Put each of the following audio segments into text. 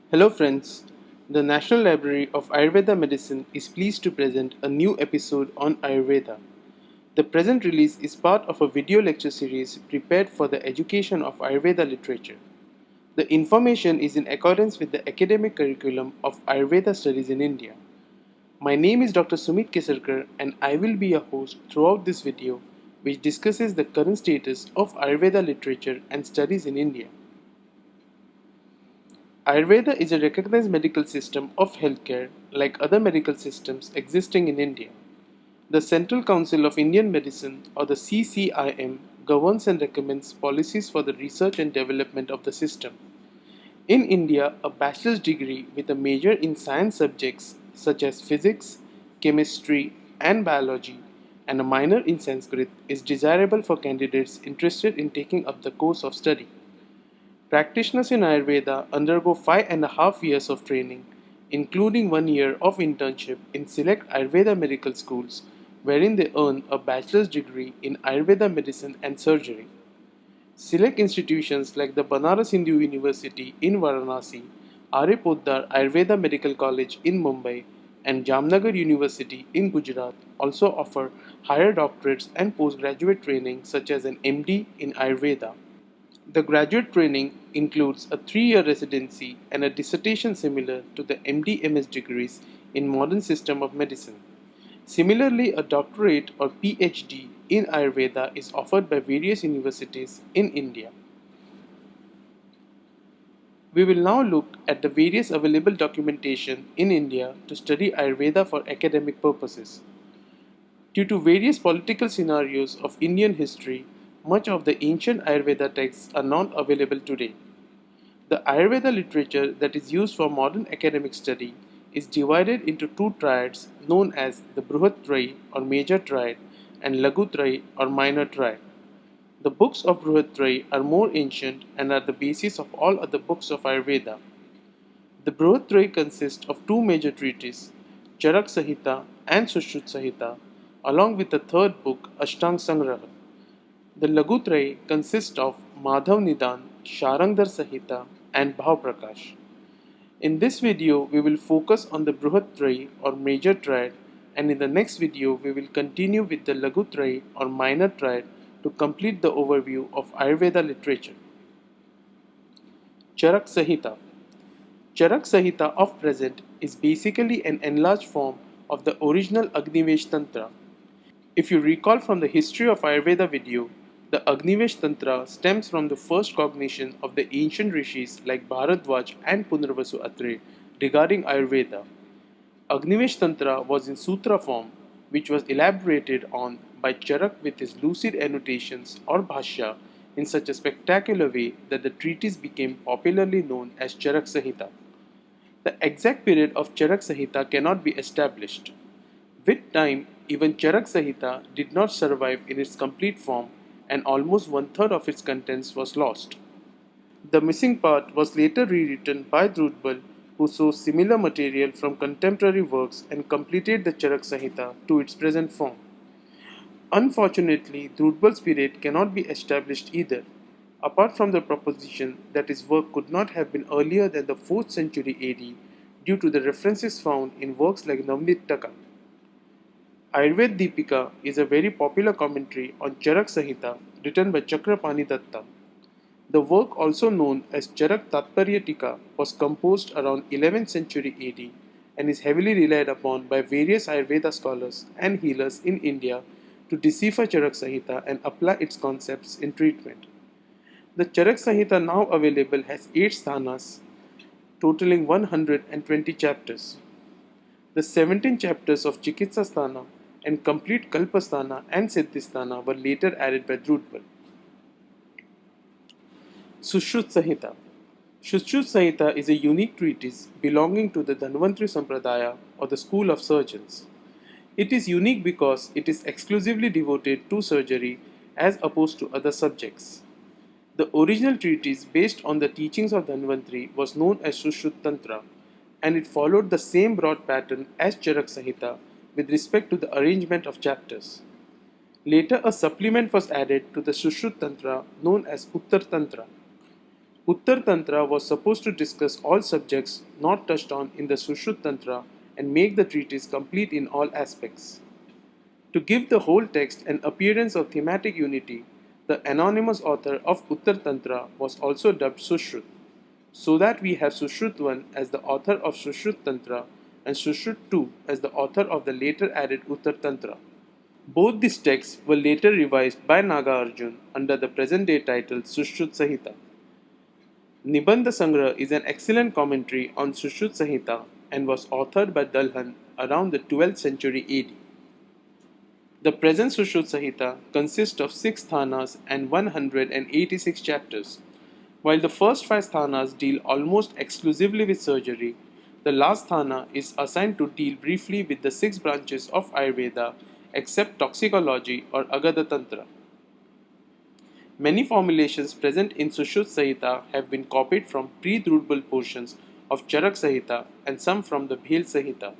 Hello friends, the National Library of Ayurveda Medicine is pleased to present a new episode on Ayurveda. The present release is part of a video lecture series prepared for the education of Ayurveda literature. The information is in accordance with the academic curriculum of Ayurveda studies in India. My name is Dr. Sumit Kesarkar and I will be your host throughout this video which discusses the current status of Ayurveda literature and studies in India. Ayurveda is a recognized medical system of healthcare like other medical systems existing in India. The Central Council of Indian Medicine or the CCIM governs and recommends policies for the research and development of the system. In India, a bachelor's degree with a major in science subjects such as physics, chemistry, and biology, and a minor in Sanskrit is desirable for candidates interested in taking up the course of study. Practitioners in Ayurveda undergo 5.5 years of training, including 1 year of internship in select Ayurveda medical schools, wherein they earn a bachelor's degree in Ayurveda medicine and surgery. Select institutions like the Banaras Hindu University in Varanasi, R.A. Poddar Ayurveda Medical College in Mumbai, and Jamnagar University in Gujarat also offer higher doctorates and postgraduate training such as an MD in Ayurveda. The graduate training includes a 3 year residency and a dissertation similar to the MD/MS degrees in modern system of medicine. Similarly, a doctorate or PhD in Ayurveda is offered by various universities in India. We will now look at the various available documentation in India to study Ayurveda for academic purposes. Due to various political scenarios of Indian history, much of the ancient Ayurveda texts are not available today. The Ayurveda literature that is used for modern academic study is divided into two triads known as the Brihat Trayi or major triad and Lagu Trayi or minor triad. The books of Brihat Trayi are more ancient and are the basis of all other books of Ayurveda. The Brihat Trayi consists of two major treatises, Charak Samhita and Sushrut Samhita, along with the third book, Ashtanga Sangraha. The Lagu Trayi consists of Madhav Nidan, Sharangdar Samhita, and Bhav Prakash. In this video, we will focus on the Brihat Trayi or major triad, and in the next video, we will continue with the Lagu Trayi or minor triad to complete the overview of Ayurveda literature. Charak Samhita. Charak Samhita of present is basically an enlarged form of the original Agnivesh Tantra. If you recall from the history of Ayurveda video, the Agnivesh Tantra stems from the first cognition of the ancient rishis like Bharadwaj and Punarvasu Atre regarding Ayurveda. Agnivesh Tantra was in sutra form, which was elaborated on by Charak with his lucid annotations or bhashya in such a spectacular way that the treatise became popularly known as Charak Samhita. The exact period of Charak Samhita cannot be established. With time, even Charak Samhita did not survive in its complete form and almost one-third of its contents was lost. The missing part was later rewritten by Drutbal, who sourced similar material from contemporary works and completed the Charak Samhita to its present form. Unfortunately, Drutbal's period cannot be established either, apart from the proposition that his work could not have been earlier than the 4th century AD due to the references found in works like Navnitaka. Ayurveda Deepika is a very popular commentary on Charak Samhita written by Chakrapani Datta. The work, also known as Charak Tatparya Tika, was composed around 11th century AD and is heavily relied upon by various Ayurveda scholars and healers in India to decipher Charak Samhita and apply its concepts in treatment. The Charak Samhita now available has 8 sthanas, totaling 120 chapters. The 17 chapters of Chikitsa Sthana and complete Kalpasthana and Siddhisthana were later added by Drutbal. Sushrut Samhita. Sushrut Samhita is a unique treatise belonging to the Dhanvantri Sampradaya or the school of surgeons. It is unique because it is exclusively devoted to surgery as opposed to other subjects. The original treatise based on the teachings of Dhanvantri was known as Sushrut Tantra, and it followed the same broad pattern as Charak Samhita with respect to the arrangement of chapters. Later, a supplement was added to the Sushrut Tantra known as Uttar Tantra. Uttar Tantra was supposed to discuss all subjects not touched on in the Sushrut Tantra and make the treatise complete in all aspects. To give the whole text an appearance of thematic unity, the anonymous author of Uttar Tantra was also dubbed Sushrut, so that we have Sushrut I as the author of Sushrut Tantra and Sushrut II as the author of the later added Uttar Tantra. Both these texts were later revised by Nagarjuna under the present day title Sushrut Samhita. Nibandha Sangraha is an excellent commentary on Sushrut Samhita and was authored by Dalhan around the 12th century AD. The present Sushrut Samhita consists of 6 sthanas and 186 chapters. While the first 5 sthanas deal almost exclusively with surgery, the last sthana is assigned to deal briefly with the 6 branches of Ayurveda except toxicology or Agada Tantra. Many formulations present in Sushrut Samhita have been copied from pre-Drupal portions of Charak Samhita and some from the Bhel Samhita.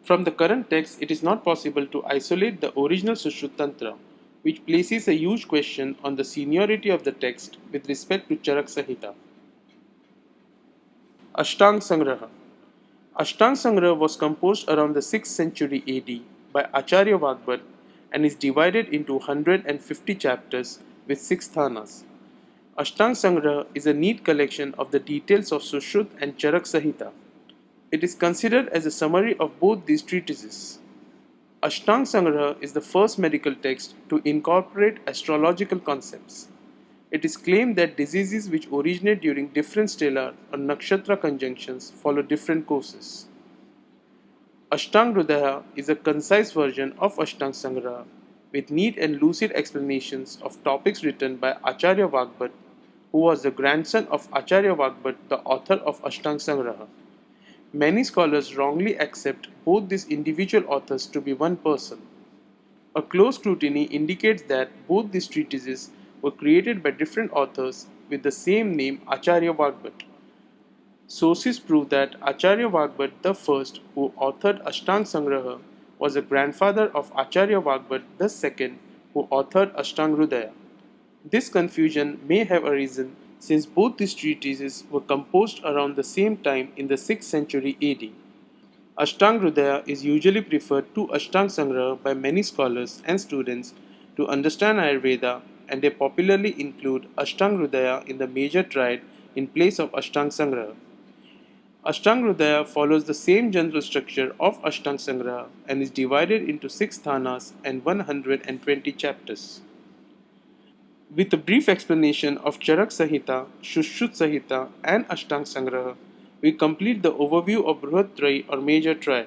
From the current text, it is not possible to isolate the original Sushrut Tantra, which places a huge question on the seniority of the text with respect to Charak Samhita. Ashtanga Sangraha. Ashtanga Sangraha was composed around the 6th century AD by Acharya Vagbhat and is divided into 150 chapters with 6 sthanas. Ashtanga Sangraha is a neat collection of the details of Sushrut and Charak Samhita. It is considered as a summary of both these treatises. Ashtanga Sangraha is the first medical text to incorporate astrological concepts. It is claimed that diseases which originate during different stellar or nakshatra conjunctions follow different courses. Ashtangahrudaya is a concise version of Ashtanga Sangraha with neat and lucid explanations of topics written by Acharya Vagbhat, who was the grandson of Acharya Vagbhat, the author of Ashtanga Sangraha. Many scholars wrongly accept both these individual authors to be one person. A close scrutiny indicates that both these treatises were created by different authors with the same name Acharya Vagbhat. Sources prove that Acharya Vagbhat the first, who authored Ashtanga Sangraha, was the grandfather of Acharya Vagbhat the second, who authored Ashtangahrudaya. This confusion may have arisen since both these treatises were composed around the same time in the 6th century AD. Ashtangahrudaya is usually preferred to Ashtanga Sangraha by many scholars and students to understand Ayurveda, and they popularly include Ashtangahrudaya in the major triad in place of Ashtanga Sangraha. Ashtangahrudaya follows the same general structure of Ashtanga Sangraha and is divided into 6 sthanas and 120 chapters. With a brief explanation of Charak Samhita, Sushrut Samhita and Ashtanga Sangraha, we complete the overview of Brihat Trayi or major triad.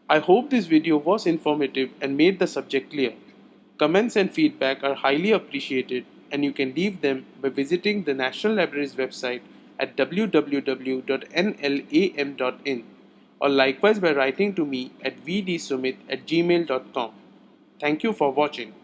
I hope this video was informative and made the subject clear. Comments and feedback are highly appreciated, and you can leave them by visiting the National Library's website at www.nlam.in or likewise by writing to me at vdsumit@gmail.com. Thank you for watching.